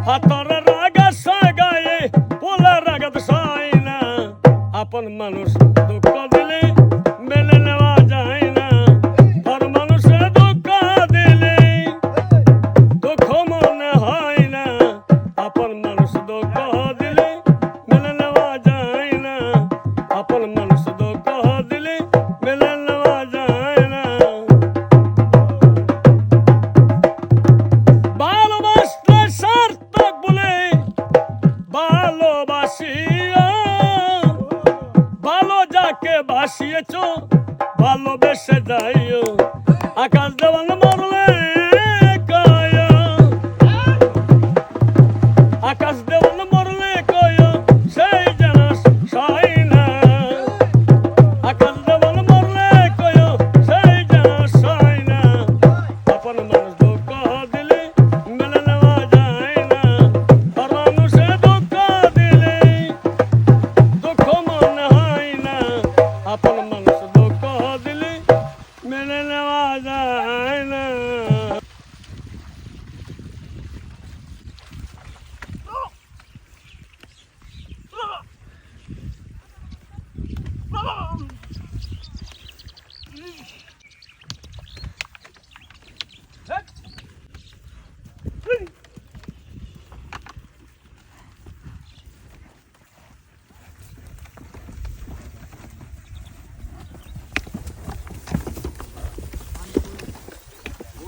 হাতর রাগা সাগায়ে পোলা রাগাত সাই না আপন মানুষ দুঃখ দিলে মেনে নেওয়া যায় না পর মানুষে দুঃখ দিলে দুঃখ মনে হয় না আপন মানুষ দুঃখ দিলে মেনে নেওয়া যায় না আপন মানুষ দুঃখ দিলে মেনে নেওয়া যায় না ভালোবাসলে সার্থক বলে ভালোবাসিয়া ভালো যাকে বাসিয়েছো